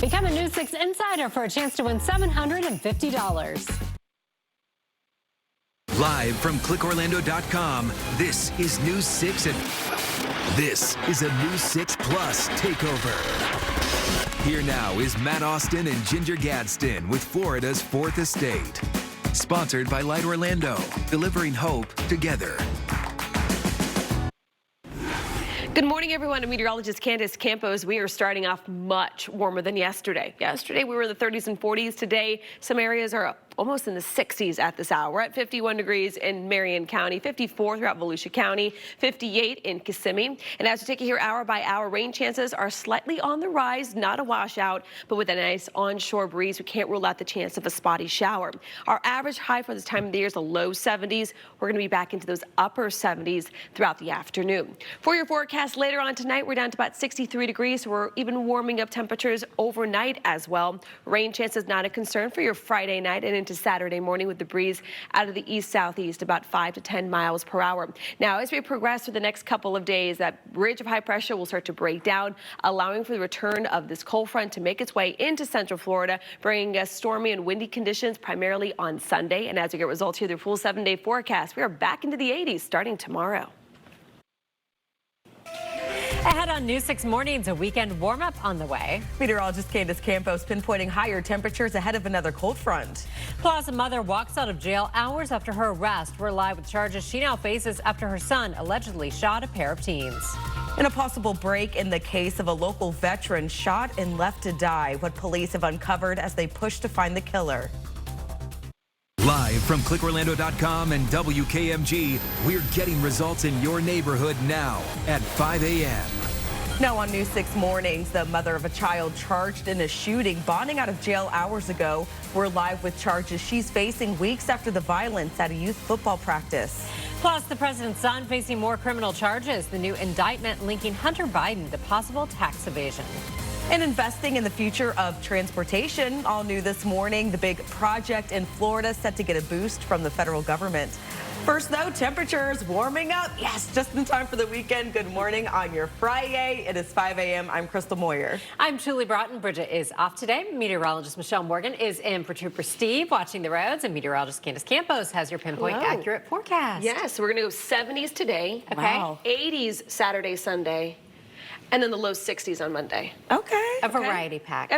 Become a News 6 Insider for a chance to win $750. Live from clickorlando.com, this is News 6 this is a News 6 Plus takeover. Here now is Matt Austin and Ginger Gadsden with Florida's 4th Estate. Sponsored by Light Orlando, delivering hope together. Good morning, everyone. I'm meteorologist Candace Campos. We are starting off much warmer than yesterday. Yesterday, we were in the 30s and 40s. Today, some areas are almost in the 60s at this hour. We're at 51 degrees in Marion County, 54 throughout Volusia County, 58 in Kissimmee. And as we take you here hour by hour, rain chances are slightly on the rise, not a washout, but with a nice onshore breeze, we can't rule out the chance of a spotty shower. Our average high for this time of the year is the low 70s. We're going to be back into those upper 70s throughout the afternoon. For your forecast later on tonight, we're down to about 63 degrees. So we're even warming up temperatures overnight as well. Rain chances not a concern for your Friday night and into Saturday morning with the breeze out of the east-southeast about 5 to 10 miles per hour. Now, as we progress through the next couple of days, that ridge of high pressure will start to break down, allowing for the return of this cold front to make its way into central Florida, bringing us stormy and windy conditions primarily on Sunday. And as we get results here, the full 7-day forecast, we are back into the 80s starting tomorrow. Ahead on News 6 Mornings, a weekend warm-up on the way. Meteorologist Candace Campos pinpointing higher temperatures ahead of another cold front. Plus, a mother walks out of jail hours after her arrest. We're live with charges she now faces after her son allegedly shot a pair of teens. And a possible break in the case of a local veteran shot and left to die. What police have uncovered as they push to find the killer. Live from clickorlando.com and WKMG, we're getting results in your neighborhood now at 5 a.m. Now on News 6 Mornings, the mother of a child charged in a shooting, bonding out of jail hours ago. We're live with charges she's facing weeks after the violence at a youth football practice. Plus, the president's son facing more criminal charges. The new indictment linking Hunter Biden to possible tax evasion. And investing in the future of transportation. All new this morning, the big project in Florida set to get a boost from the federal government. First, though, temperatures warming up. Yes, just in time for the weekend. Good morning on your Friday. It is 5 a.m. I'm Crystal Moyer. I'm Julie Broughton. Bridget is off today. Meteorologist Michelle Morgan is in for Trooper Steve, watching the roads. And meteorologist Candace Campos has your pinpoint accurate forecast. Yes, we're going to go 70s today. Okay. Wow. 80s Saturday, Sunday. And then the low 60s on Monday. Okay. A variety pack.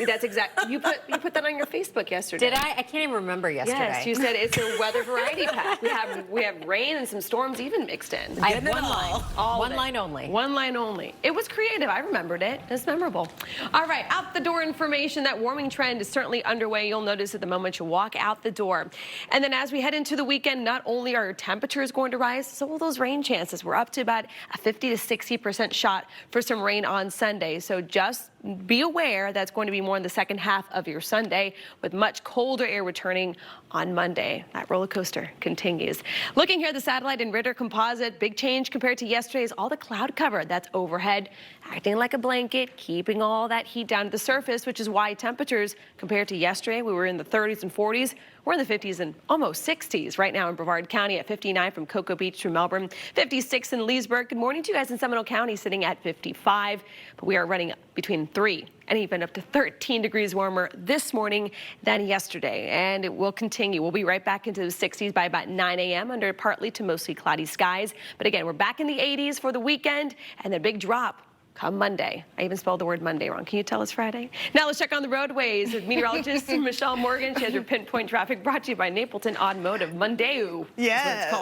That's exactly. You put that on your Facebook yesterday. Did I? I can't even remember yesterday. Yes, you said it's a weather variety pack. We have rain and some storms even mixed in. I have one line. One line only. One line only. It was creative. I remembered it. It's memorable. All right, out the door information. That warming trend is certainly underway. You'll notice at the moment you walk out the door. And then as we head into the weekend, not only are temperatures going to rise, so will those rain chances. We're up to about a 50 to 60% shot for some rain on Sunday. So just be aware that's going to be more in the second half of your Sunday, with much colder air returning on Monday. That roller coaster continues. Looking here at the satellite and Ritter composite, big change compared to yesterday's. All the cloud cover that's overhead, acting like a blanket, keeping all that heat down to the surface, which is why temperatures compared to yesterday, we were in the 30s and 40s. We're in the 50s and almost 60s right now in Brevard County at 59 from Cocoa Beach to Melbourne, 56 in Leesburg. Good morning to you guys in Seminole County, sitting at 55, but we are running between 3 and even up to 13 degrees warmer this morning than yesterday, and it will continue. We'll be right back into the 60s by about 9 a.m. under partly to mostly cloudy skies. But again, we're back in the 80s for the weekend, and a big drop come Monday. I even spelled the word Monday wrong. Can you tell us Friday? Now let's check on the roadways with meteorologist Michelle Morgan. She has your pinpoint traffic brought to you by Napleton Automotive. Monday. Yes.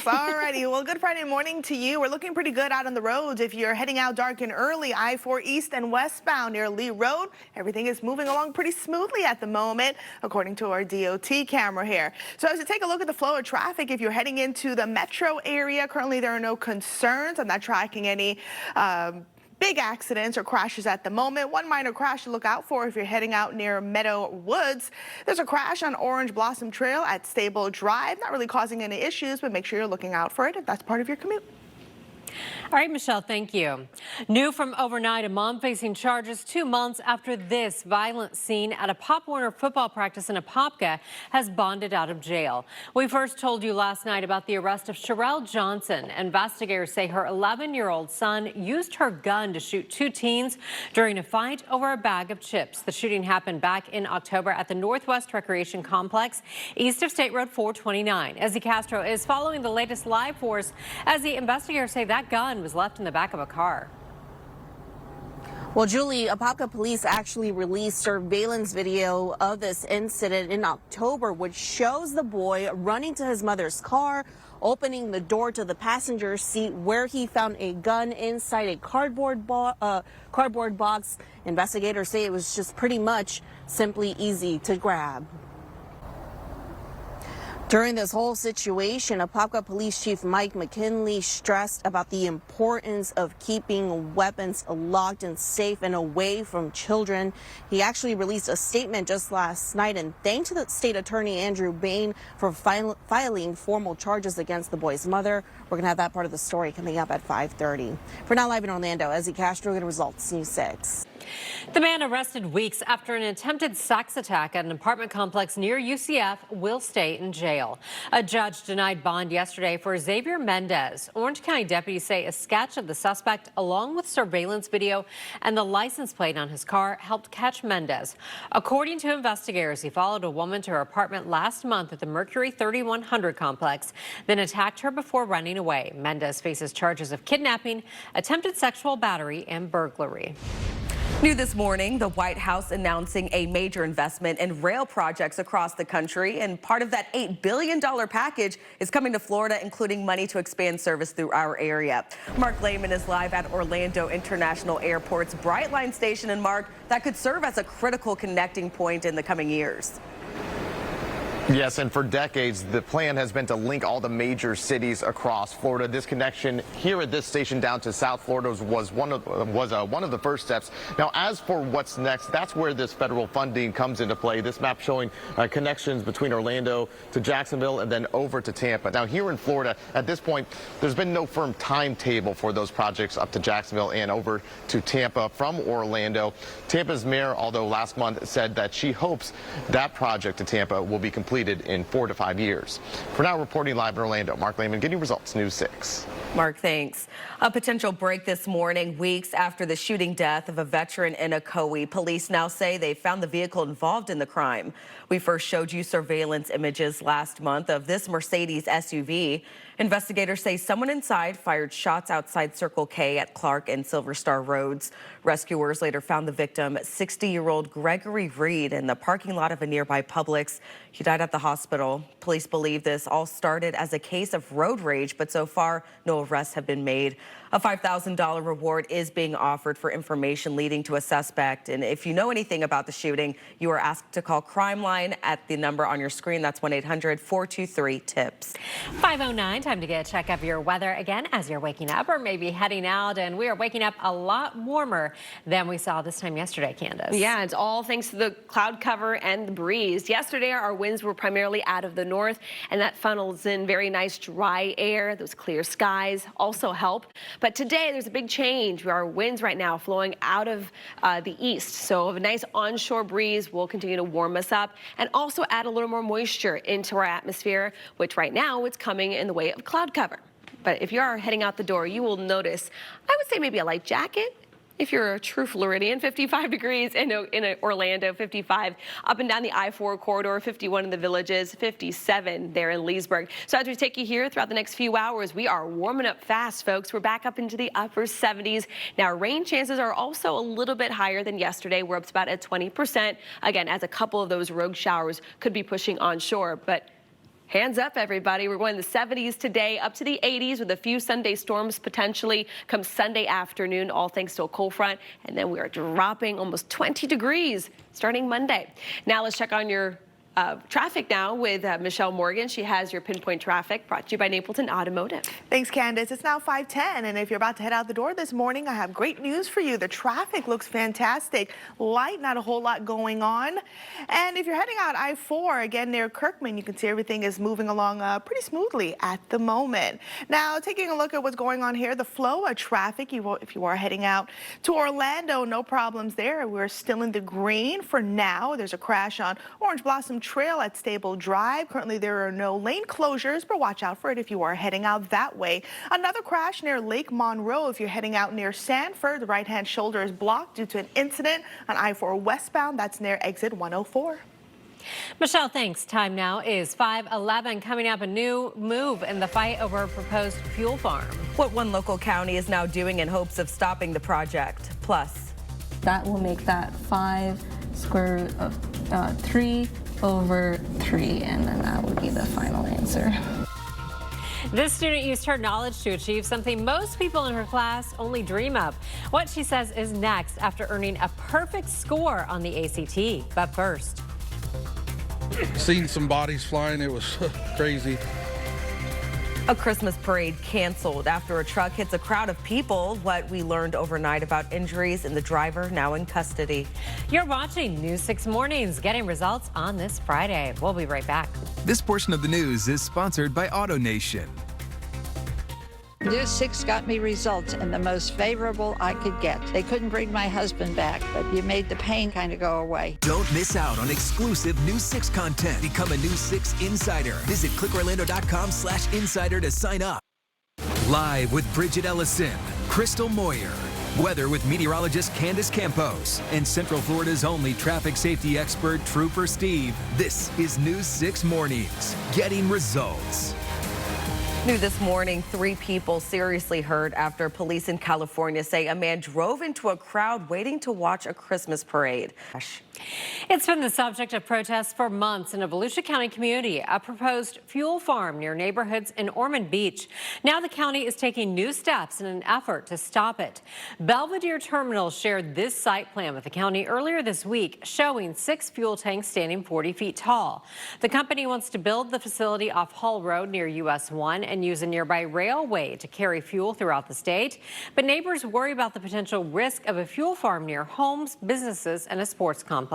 All righty. Well, good Friday morning to you. We're looking pretty good out on the roads. If you're heading out dark and early, I-4 east and westbound near Lee Road, everything is moving along pretty smoothly at the moment, according to our DOT camera here. So as you take a look at the flow of traffic, if you're heading into the metro area, currently there are no concerns. I'm not tracking any big accidents or crashes at the moment. One minor crash to look out for if you're heading out near Meadow Woods. There's a crash on Orange Blossom Trail at Stable Drive. Not really causing any issues, but make sure you're looking out for it if that's part of your commute. All right, Michelle, thank you. New from overnight, a mom facing charges 2 months after this violent scene at a Pop Warner football practice in Apopka has bonded out of jail. We first told you last night about the arrest of Sherelle Johnson. Investigators say her 11-year-old son used her gun to shoot 2 teens during a fight over a bag of chips. The shooting happened back in October at the Northwest Recreation Complex east of State Road 429. Ezzy Castro is following the latest live for us as the investigators say that gun was left in the back of a car. Well, Julie, Apopka police actually released surveillance video of this incident in October, which shows the boy running to his mother's car, opening the door to the passenger seat where he found a gun inside a cardboard box. Investigators say it was just pretty much simply easy to grab. During this whole situation, Apopka Police Chief Mike McKinley stressed about the importance of keeping weapons locked and safe and away from children. He actually released a statement just last night and thanked the state attorney Andrew Bain for filing formal charges against the boy's mother. We're going to have that part of the story coming up at 5:30. For now, live in Orlando, Ezzy Castro, Good Results, News 6. The man arrested weeks after an attempted sex attack at an apartment complex near UCF will stay in jail. A judge denied bond yesterday for Xavier Mendez. Orange County deputies say a sketch of the suspect along with surveillance video and the license plate on his car helped catch Mendez. According to investigators, he followed a woman to her apartment last month at the Mercury 3100 complex, then attacked her before running away. Mendez faces charges of kidnapping, attempted sexual battery, and burglary. New this morning, the White House announcing a major investment in rail projects across the country, and part of that $8 billion package is coming to Florida, including money to expand service through our area. Mark Lehman is live at Orlando International Airport's Brightline station, and Mark, that could serve as a critical connecting point in the coming years. Yes, and for decades, the plan has been to link all the major cities across Florida. This connection here at this station down to South Florida was one of the first steps. Now, as for what's next, that's where this federal funding comes into play. This map showing connections between Orlando to Jacksonville and then over to Tampa. Now, here in Florida, at this point, there's been no firm timetable for those projects up to Jacksonville and over to Tampa from Orlando. Tampa's mayor, although last month said that she hopes that project to Tampa will be completed in 4 to 5 years. For now, reporting live in Orlando, Mark Lehman, Getting Results, News 6. Mark, thanks. A potential break this morning, weeks after the shooting death of a veteran in Ocoee. Police now say they found the vehicle involved in the crime. We first showed you surveillance images last month of this Mercedes SUV. Investigators say someone inside fired shots outside Circle K at Clark and Silver Star Roads. Rescuers later found the victim, 60-year-old Gregory Reed, in the parking lot of a nearby Publix. He died at the hospital. Police believe this all started as a case of road rage, but so far no arrests have been made. A $5,000 reward is being offered for information leading to a suspect. And if you know anything about the shooting, you are asked to call Crime Line at the number on your screen. That's 1-800-423-TIPS. 5:09, time to get a check of your weather again as you're waking up or maybe heading out. And we are waking up a lot warmer than we saw this time yesterday, Candace. Yeah, it's all thanks to the cloud cover and the breeze. Yesterday, our winds were primarily out of the north, and that funnels in very nice dry air. Those clear skies also help. But today, there's a big change. Our winds right now flowing out of the east. So a nice onshore breeze will continue to warm us up and also add a little more moisture into our atmosphere, which right now it's coming in the way of cloud cover. But if you are heading out the door, you will notice, I would say maybe a light jacket. If you're a true Floridian, 55 degrees in Orlando, 55 up and down the I-4 corridor, 51 in the Villages, 57 there in Leesburg. So as we take you here throughout the next few hours, we are warming up fast, folks. We're back up into the upper 70s. Now, rain chances are also a little bit higher than yesterday. We're up to about at 20%. Again, as a couple of those rogue showers could be pushing onshore, but hands up, everybody. We're going to the 70s today, up to the 80s with a few Sunday storms potentially come Sunday afternoon, all thanks to a cold front. And then we are dropping almost 20 degrees starting Monday. Now let's check on your traffic now with Michelle Morgan. She has your Pinpoint Traffic, brought to you by Napleton Automotive. Thanks, Candace. It's now 5:10, and if you're about to head out the door this morning, I have great news for you. The traffic looks fantastic. Light, not a whole lot going on. And if you're heading out I-4, again near Kirkman, you can see everything is moving along pretty smoothly at the moment. Now, taking a look at what's going on here, the flow of traffic, if you are heading out to Orlando, no problems there. We're still in the green for now. There's a crash on Orange Blossom Trail at Stable Drive. Currently, there are no lane closures, but watch out for it if you are heading out that way. Another crash near Lake Monroe. If you're heading out near Sanford, the right-hand shoulder is blocked due to an incident on I-4 westbound. That's near exit 104. Michelle, thanks. Time now is 5:11. Coming up, a new move in the fight over a proposed fuel farm. What one local county is now doing in hopes of stopping the project. Plus, that will make that 5 square root of 3/3, and then that would be the final answer. This student used her knowledge to achieve something most people in her class only dream of. What she says is next after earning a perfect score on the ACT. But first, seen some bodies flying. It was crazy. a Christmas parade canceled after a truck hits a crowd of people. What we learned overnight about injuries and the driver now in custody. You're watching News 6 Mornings, getting results on this Friday. We'll be right back. This portion of the news is sponsored by AutoNation. News 6 got me results and the most favorable I could get. They couldn't bring my husband back, but you made the pain kind of go away. Don't miss out on exclusive News 6 content. Become a News 6 insider. Visit clickorlando.com/insider to sign up. Live with Bridget Ellison, Crystal Moyer. Weather with meteorologist Candace Campos and Central Florida's only traffic safety expert, Trooper Steve. This is News 6 Mornings, getting results. New this morning, 3 people seriously hurt after police in California say a man drove into a crowd waiting to watch a Christmas parade. It's been the subject of protests for months in a Volusia County community, a proposed fuel farm near neighborhoods in Ormond Beach. Now the county is taking new steps in an effort to stop it. Belvedere Terminals shared this site plan with the county earlier this week, showing 6 fuel tanks standing 40 feet tall. The company wants to build the facility off Hall Road near US 1 and use a nearby railway to carry fuel throughout the state. But neighbors worry about the potential risk of a fuel farm near homes, businesses, and a sports complex.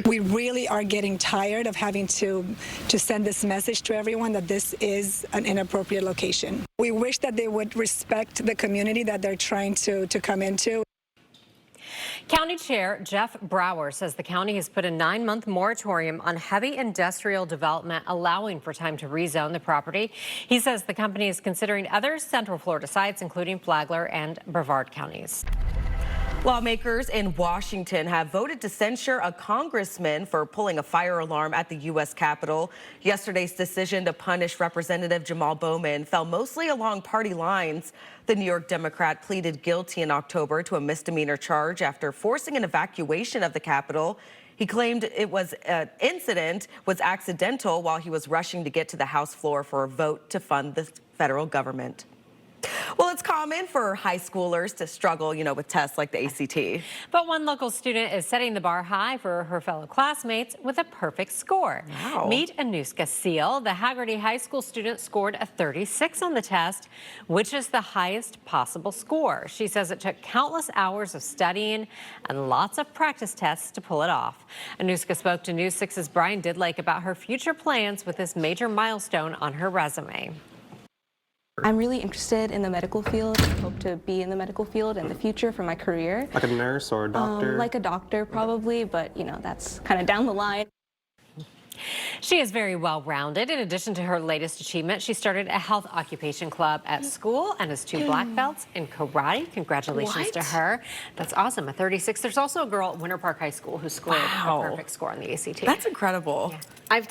We really are getting tired of having to send this message to everyone that this is an inappropriate location. We wish that they would respect the community that they're trying to come into. County Chair Jeff Brower says the county has put a 9-month moratorium on heavy industrial development, allowing for time to rezone the property. He says the company is considering other Central Florida sites, including Flagler and Brevard counties. Lawmakers in Washington have voted to censure a congressman for pulling a fire alarm at the U.S. Capitol. Yesterday's decision to punish Representative Jamal Bowman fell mostly along party lines. The New York Democrat pleaded guilty in October to a misdemeanor charge after forcing an evacuation of the Capitol. He claimed it was an incident was accidental while he was rushing to get to the House floor for a vote to fund the federal government. Well, it's common for high schoolers to struggle, with tests like the ACT. But one local student is setting the bar high for her fellow classmates with a perfect score. Wow. Meet Anuska Seal. The Haggerty High School student scored a 36 on the test, which is the highest possible score. She says it took countless hours of studying and lots of practice tests to pull it off. Anuska spoke to News 6's Brian Didlake about her future plans with this major milestone on her resume. I'm really interested in the medical field. I hope to be in the medical field in the future for my career. Like a nurse or a doctor? Like a doctor probably, but that's kind of down the line. She is very well-rounded. In addition to her latest achievement, she started a health occupation club at school and has 2 black belts in karate. Congratulations to her. That's awesome. A 36. There's also a girl at Winter Park High School who scored a perfect score on the ACT. That's incredible. Yeah.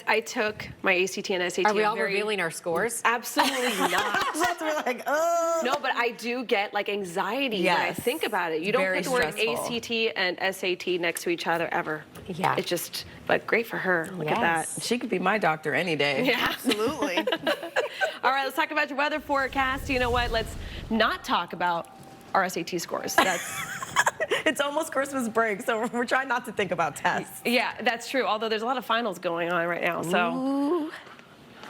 I took my ACT and SAT. Are we all revealing our scores? Absolutely not. We're like, oh. No, but I do get anxiety when I think about it. You don't put the word ACT and SAT next to each other ever. Yeah. It's just, but great for her. Look at that. She could be my doctor any day. Yeah, Absolutely. All right, let's talk about your weather forecast. You know what? Let's not talk about our SAT scores. That's It's almost Christmas break, so we're trying not to think about tests. Yeah, that's true. Although there's a lot of finals going on right now, so. Ooh.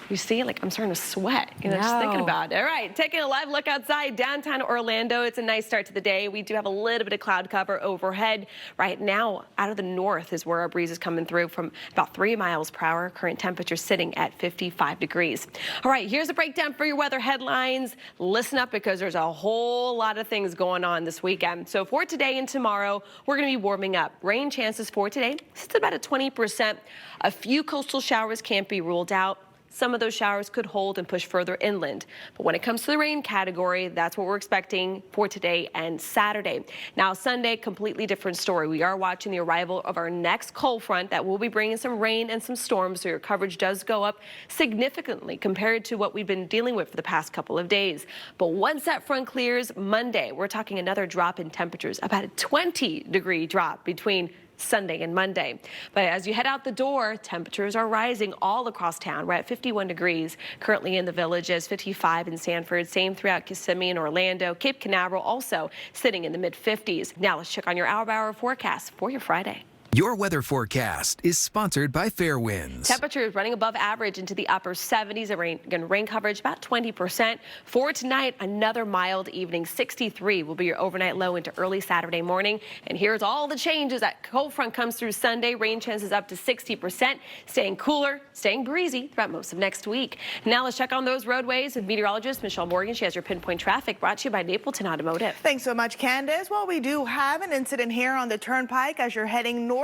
You see, like, I'm starting to sweat, just thinking about it. All right, taking a live look outside downtown Orlando. It's a nice start to the day. We do have a little bit of cloud cover overhead. Right now, out of the north is where our breeze is coming through from about 3 miles per hour. Current temperature sitting at 55 degrees. All right, here's a breakdown for your weather headlines. Listen up because there's a whole lot of things going on this weekend. So for today and tomorrow, we're going to be warming up. Rain chances for today, it's about a 20%. A few coastal showers can't be ruled out. Some of those showers could hold and push further inland. But when it comes to the rain category, that's what we're expecting for today and Saturday. Now, Sunday, completely different story. We are watching the arrival of our next cold front that will be bringing some rain and some storms, so your coverage does go up significantly compared to what we've been dealing with for the past couple of days. But once that front clears Monday, we're talking another drop in temperatures, about a 20-degree drop between Sunday and Monday. But as you head out the door, temperatures are rising all across town. We're at 51 degrees currently in the Villages, 55 in Sanford, same throughout Kissimmee and Orlando. Cape Canaveral also sitting in the mid-50s. Now let's check on your hour-by-hour forecast for your Friday. Your weather forecast is sponsored by Fairwinds. Temperatures running above average into the upper 70s. Rain coverage about 20%. For tonight, another mild evening. 63 will be your overnight low into early Saturday morning. And here's all the changes. That cold front comes through Sunday. Rain chances up to 60%. Staying cooler, staying breezy throughout most of next week. Now let's check on those roadways with meteorologist Michelle Morgan. She has your pinpoint traffic brought to you by Napleton Automotive. Thanks so much, Candace. Well, we do have an incident here on the Turnpike as you're heading northbound.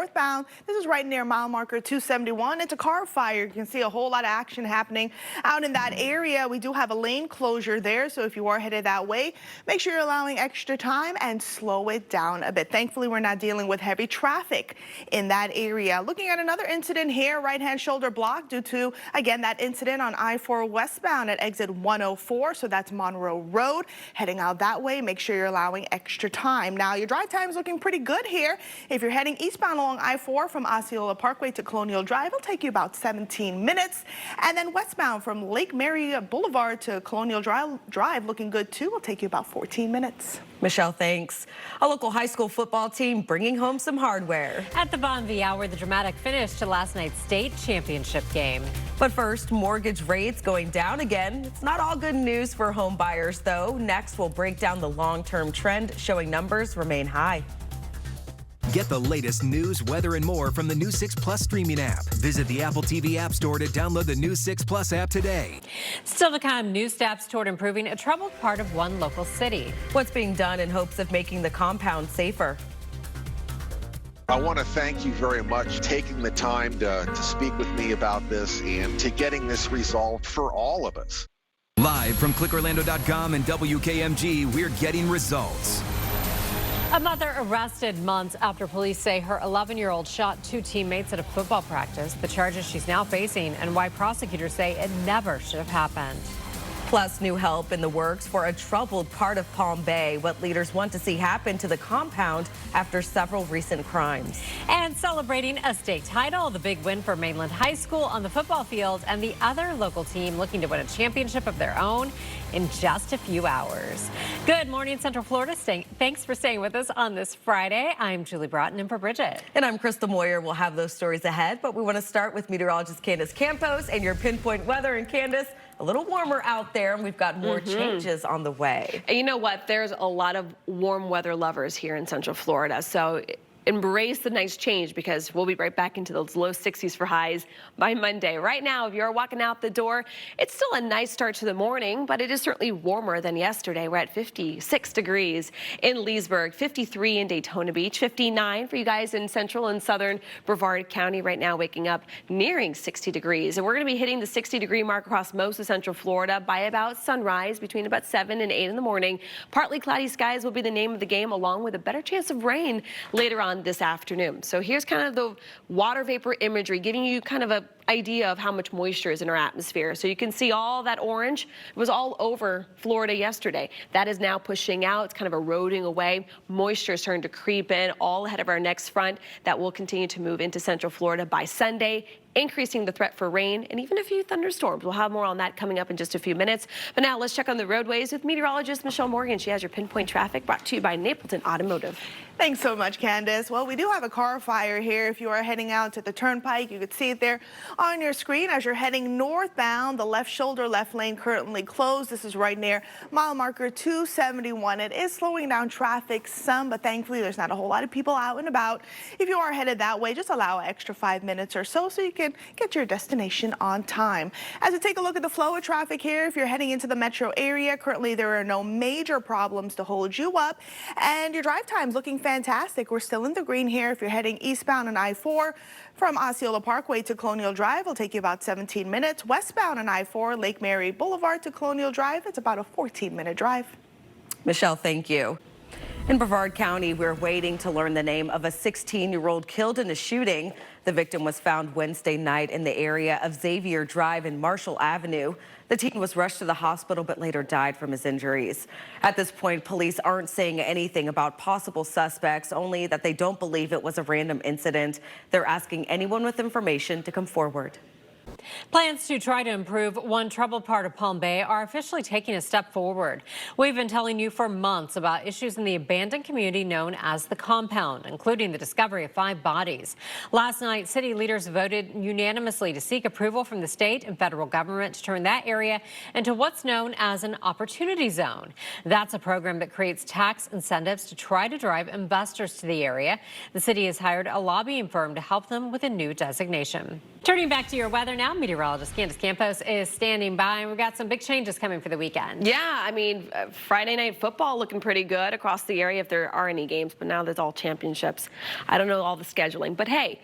This is right near mile marker 271. It's a car fire. You can see a whole lot of action happening out in that area. We do have a lane closure there, so if you are headed that way, make sure you're allowing extra time and slow it down a bit. Thankfully, we're not dealing with heavy traffic in that area. Looking at another incident here, right-hand shoulder block due to, again, that incident on I-4 westbound at exit 104, so that's Monroe Road. Heading out that way, make sure you're allowing extra time. Now, your drive time is looking pretty good here. If you're heading eastbound along I-4 from Osceola Parkway to Colonial Drive, it'll take you about 17 minutes. And then westbound from Lake Mary Boulevard to Colonial Drive, looking good too, will take you about 14 minutes. Michelle, thanks. A local high school football team bringing home some hardware. At the Bon V Hour, the dramatic finish to last night's state championship game. But first, mortgage rates going down again. It's not all good news for home buyers, though. Next, we'll break down the long-term trend, showing numbers remain high. Get the latest news, weather, and more from the News 6 Plus streaming app. Visit the Apple TV App Store to download the News 6 Plus app today. Still to come, new steps toward improving a troubled part of one local city. What's being done in hopes of making the compound safer? I want to thank you very much taking the time to speak with me about this and to getting this resolved for all of us. Live from clickorlando.com and WKMG, we're getting results. A mother arrested months after police say her 11-year-old shot 2 teammates at a football practice. The charges she's now facing and why prosecutors say it never should have happened. Plus, new help in the works for a troubled part of Palm Bay. What leaders want to see happen to the compound after several recent crimes. And celebrating a state title, the big win for Mainland High School on the football field, and the other local team looking to win a championship of their own in just a few hours. Good morning, Central Florida. Thanks for staying with us on this Friday. I'm Julie Broughton in for Bridget. And I'm Krista Moyer. We'll have those stories ahead, but we want to start with meteorologist Candace Campos and your pinpoint weather. And Candace, a little warmer out there, and we've got more changes on the way. And you know what? There's a lot of warm weather lovers here in Central Florida. So embrace the nice change because we'll be right back into those low 60s for highs by Monday. Right now, if you're walking out the door, it's still a nice start to the morning, but it is certainly warmer than yesterday. We're at 56 degrees in Leesburg, 53 in Daytona Beach, 59 for you guys in central and southern Brevard County right now, waking up nearing 60 degrees. And we're going to be hitting the 60-degree mark across most of Central Florida by about sunrise, between about 7 and 8 in the morning. Partly cloudy skies will be the name of the game, along with a better chance of rain later on this afternoon. So here's kind of the water vapor imagery, giving you kind of a idea of how much moisture is in our atmosphere. So you can see all that orange. It was all over Florida yesterday. That is now pushing out. It's kind of eroding away. Moisture is starting to creep in all ahead of our next front that will continue to move into central Florida by Sunday, increasing the threat for rain and even a few thunderstorms. We'll have more on that coming up in just a few minutes. But now let's check on the roadways with meteorologist Michelle Morgan. She has your pinpoint traffic brought to you by Napleton Automotive. Thanks so much, Candace. Well, we do have a car fire here. If you are heading out to the turnpike, you could see it there on your screen as you're heading northbound. The left shoulder, left lane currently closed. This is right near mile marker 271. It is slowing down traffic some, but thankfully there's not a whole lot of people out and about. If you are headed that way, just allow an extra 5 minutes or so you can get your destination on time. As we take a look at the flow of traffic here, if you're heading into the metro area, currently there are no major problems to hold you up, and your drive time's looking fantastic. We're still in the green here. If you're heading eastbound on I-4 from Osceola Parkway to Colonial Drive, it'll take you about 17 minutes. Westbound on I-4, Lake Mary Boulevard to Colonial Drive, it's about a 14-minute drive. Michelle, thank you. In Brevard County, we're waiting to learn the name of a 16-year-old killed in a shooting. The victim was found Wednesday night in the area of Xavier Drive and Marshall Avenue. The teen was rushed to the hospital but later died from his injuries. At this point, police aren't saying anything about possible suspects, only that they don't believe it was a random incident. They're asking anyone with information to come forward. Plans to try to improve one troubled part of Palm Bay are officially taking a step forward. We've been telling you for months about issues in the abandoned community known as the Compound, including the discovery of 5 bodies. Last night, city leaders voted unanimously to seek approval from the state and federal government to turn that area into what's known as an opportunity zone. That's a program that creates tax incentives to try to drive investors to the area. The city has hired a lobbying firm to help them with a new designation. Turning back to your weather now, meteorologist Candace Campos is standing by, and we've got some big changes coming for the weekend. Yeah, I mean, Friday night football looking pretty good across the area if there are any games, but now there's all championships. I don't know all the scheduling, but hey,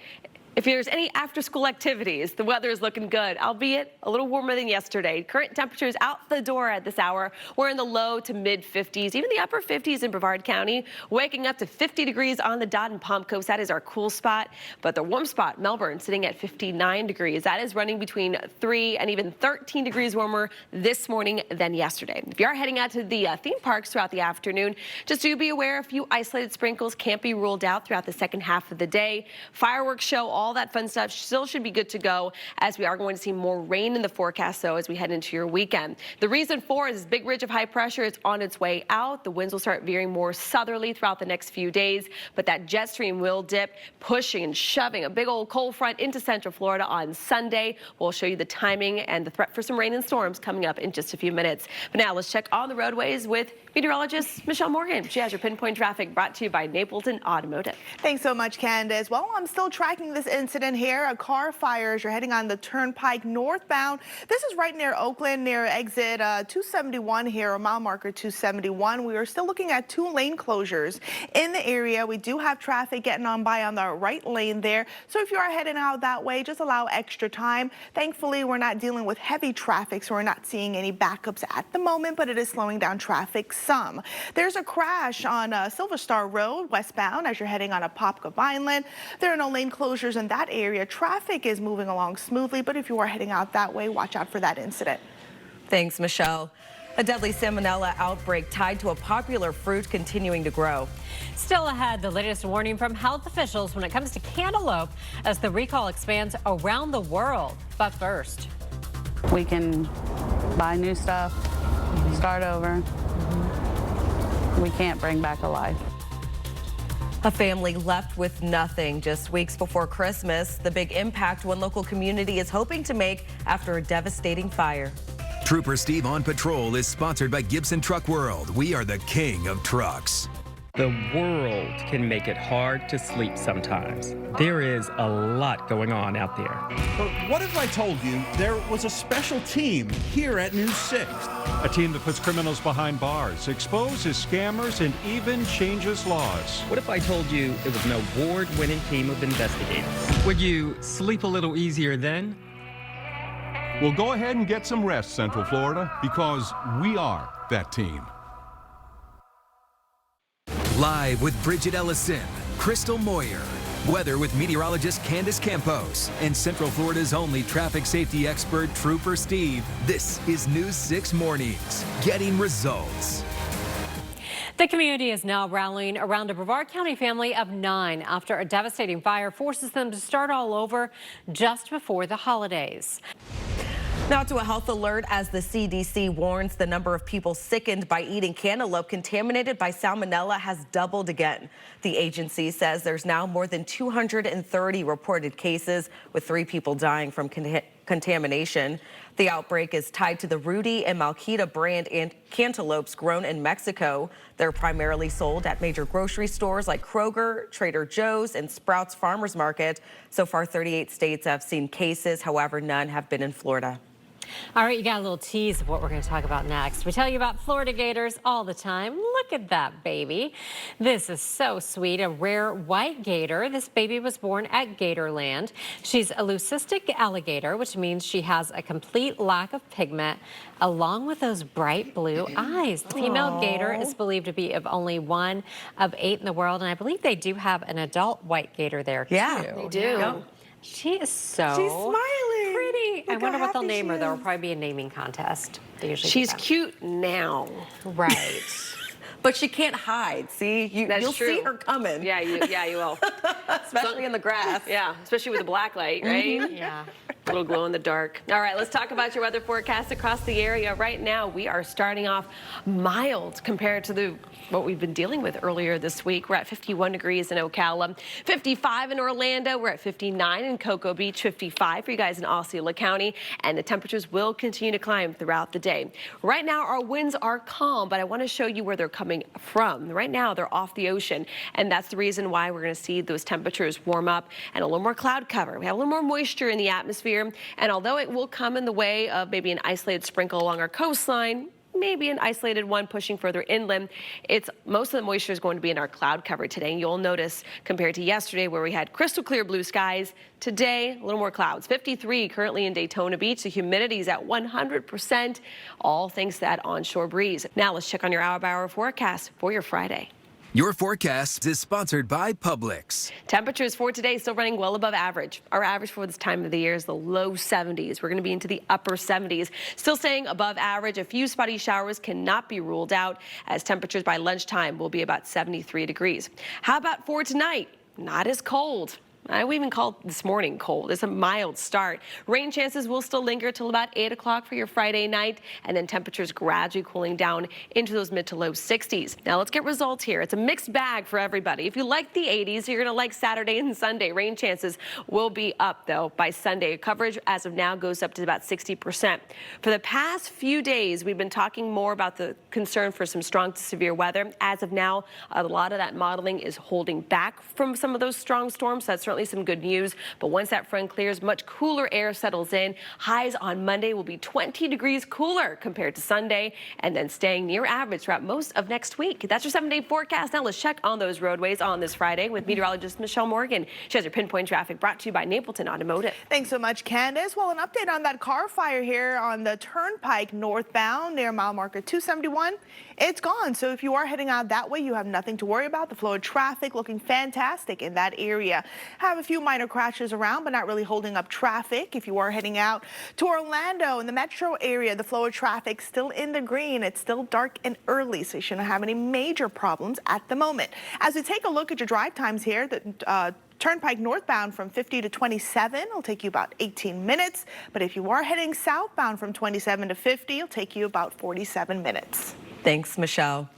if there's any after-school activities, the weather is looking good, albeit a little warmer than yesterday. Current temperatures out the door at this hour. We're in the low to mid-50s, even the upper 50s in Brevard County. Waking up to 50 degrees on the dot in Palm Coast. That is our cool spot. But the warm spot, Melbourne, sitting at 59 degrees. That is running between 3 and even 13 degrees warmer this morning than yesterday. If you are heading out to the theme parks throughout the afternoon, just do be aware a few isolated sprinkles can't be ruled out throughout the second half of the day. Fireworks show, all that fun stuff still should be good to go, as we are going to see more rain in the forecast, though, as we head into your weekend. The reason for is this big ridge of high pressure is on its way out. The winds will start veering more southerly throughout the next few days, but that jet stream will dip, pushing and shoving a big old cold front into central Florida on Sunday. We'll show you the timing and the threat for some rain and storms coming up in just a few minutes. But now let's check on the roadways with meteorologist Michelle Morgan. She has your pinpoint traffic brought to you by Napleton Automotive. Thanks so much, Candace. Well, I'm still tracking this incident here. A car fire as you're heading on the turnpike northbound. This is right near Oakland, near exit 271 here, or mile marker 271. We are still looking at 2 lane closures in the area. We do have traffic getting on by on the right lane there. So if you are heading out that way, just allow extra time. Thankfully, we're not dealing with heavy traffic, so we're not seeing any backups at the moment, but it is slowing down traffic some. There's a crash on Silver Star Road westbound as you're heading on Apopka Vineland. There are no lane closures in that area. Traffic is moving along smoothly, but if you are heading out that way, watch out for that incident. Thanks, Michelle. A deadly salmonella outbreak tied to a popular fruit continuing to grow. Still ahead, the latest warning from health officials when it comes to cantaloupe as the recall expands around the world. But first, we can buy new stuff, start over. We can't bring back a life. A family left with nothing just weeks before Christmas. The big impact one local community is hoping to make after a devastating fire. Trooper Steve on Patrol is sponsored by Gibson Truck World. We are the king of trucks. The world can make it hard to sleep sometimes. There is a lot going on out there. But what if I told you there was a special team here at News 6? A team that puts criminals behind bars, exposes scammers, and even changes laws. What if I told you it was an award-winning team of investigators? Would you sleep a little easier then? Well, go ahead and get some rest, Central Florida, because we are that team. Live with Bridget Ellison, Crystal Moyer, Weather with meteorologist Candace Campos and Central Florida's only traffic safety expert, Trooper Steve. This is News 6 Mornings, getting results. The community is now rallying around a Brevard County family of 9 after a devastating fire forces them to start all over just before the holidays. Now to a health alert as the CDC warns the number of people sickened by eating cantaloupe contaminated by salmonella has doubled again. The agency says there's now more than 230 reported cases, with 3 people dying from contamination. The outbreak is tied to the Rudy and Malquita brand and cantaloupes grown in Mexico. They're primarily sold at major grocery stores like Kroger, Trader Joe's, and Sprouts Farmers Market. So far, 38 states have seen cases. However, none have been in Florida. All right, you got a little tease of what we're going to talk about next. We tell you about Florida gators all the time. Look at that baby. This is so sweet, a rare white gator. This baby was born at Gatorland. She's a leucistic alligator, which means she has a complete lack of pigment, along with those bright blue eyes. The female gator is believed to be of only 1 of 8 in the world, and I believe they do have an adult white gator there, too. Yeah, they do. Yeah. She is so She's smiling. pretty. I wonder what they'll name her. There will is. probably be a naming contest. They usually She's do that. cute now. Right. But she can't hide. See, you'll see her coming. Yeah, you will. Especially in the grass. Yeah, especially with the black light, right? Yeah. A little glow in the dark. All right, let's talk about your weather forecast across the area. Right now, we are starting off mild compared to what we've been dealing with earlier this week. We're at 51 degrees in Ocala, 55 in Orlando. We're at 59 in Cocoa Beach, 55 for you guys in Osceola County, and the temperatures will continue to climb throughout the day. Right now, our winds are calm, but I want to show you where they're coming from. Right now, they're off the ocean, and that's the reason why we're going to see those temperatures warm up and a little more cloud cover. We have a little more moisture in the atmosphere. And although it will come in the way of maybe an isolated sprinkle along our coastline, maybe an isolated one pushing further inland, most of the moisture is going to be in our cloud cover today. And you'll notice compared to yesterday where we had crystal clear blue skies, today a little more clouds. 53 currently in Daytona Beach. The humidity is at 100%, all thanks to that onshore breeze. Now let's check on your hour-by-hour forecast for your Friday. Your forecast is sponsored by Publix. Temperatures for today still running well above average. Our average for this time of the year is the low 70s. We're going to be into the upper 70s. Still staying above average. A few spotty showers cannot be ruled out, as temperatures by lunchtime will be about 73 degrees. How about for tonight? Not as cold. We even called this morning cold. It's a mild start. Rain chances will still linger till about 8 o'clock for your Friday night, and then temperatures gradually cooling down into those mid to low 60s. Now let's get results here. It's a mixed bag for everybody. If you like the 80s, you're going to like Saturday and Sunday. Rain chances will be up, though, by Sunday. Coverage as of now goes up to about 60%. For the past few days, we've been talking more about the concern for some strong to severe weather. As of now, a lot of that modeling is holding back from some of those strong storms. That's certainly some good news, but once that front clears, much cooler air settles in. Highs on Monday will be 20 degrees cooler compared to Sunday, and then staying near average throughout most of next week. That's your 7-day forecast. Now let's check on those roadways on this Friday with meteorologist Michelle Morgan. She has your pinpoint traffic brought to you by Napleton Automotive. Thanks so much, Candace. Well, an update on that car fire here on the Turnpike northbound near mile marker 271. It's gone. So if you are heading out that way, you have nothing to worry about. The flow of traffic looking fantastic in that area. Have a few minor crashes around, but not really holding up traffic. If you are heading out to Orlando in the metro area, the flow of traffic still in the green. It's still dark and early, so you shouldn't have any major problems at the moment. As we take a look at your drive times here, the Turnpike northbound from 50 to 27 will take you about 18 minutes. But if you are heading southbound from 27 to 50, it'll take you about 47 minutes. Thanks, Michelle.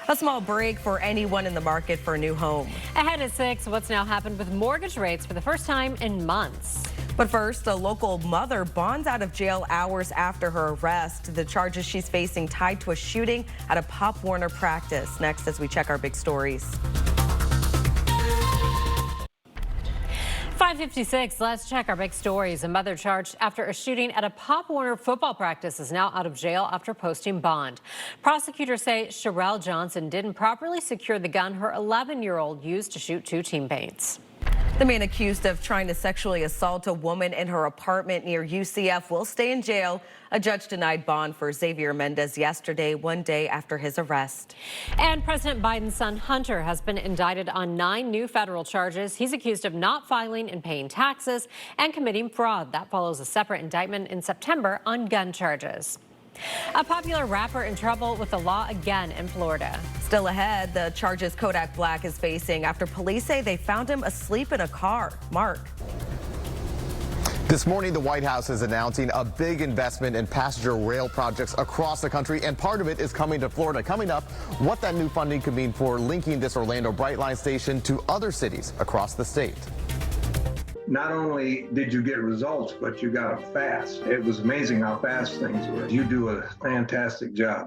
A small break for anyone in the market for a new home. Ahead at 6, what's now happened with mortgage rates for the first time in months. But first, a local mother bonds out of jail hours after her arrest. The charges she's facing tied to a shooting at a Pop Warner practice. Next, as we check our big stories. 5:56, let's check our big stories. A mother charged after a shooting at a Pop Warner football practice is now out of jail after posting bond. Prosecutors say Sherelle Johnson didn't properly secure the gun her 11-year-old used to shoot 2 teammates. The man accused of trying to sexually assault a woman in her apartment near UCF will stay in jail. A judge denied bond for Xavier Mendez yesterday, one day after his arrest. And President Biden's son Hunter has been indicted on 9 new federal charges. He's accused of not filing and paying taxes and committing fraud. That follows a separate indictment in September on gun charges. A popular rapper in trouble with the law again in Florida. Still ahead, the charges Kodak Black is facing after police say they found him asleep in a car. Mark. This morning, the White House is announcing a big investment in passenger rail projects across the country, and part of it is coming to Florida. Coming up, what that new funding could mean for linking this Orlando Brightline station to other cities across the state. Not only did you get results, but you got them fast. It was amazing how fast things were. You do a fantastic job.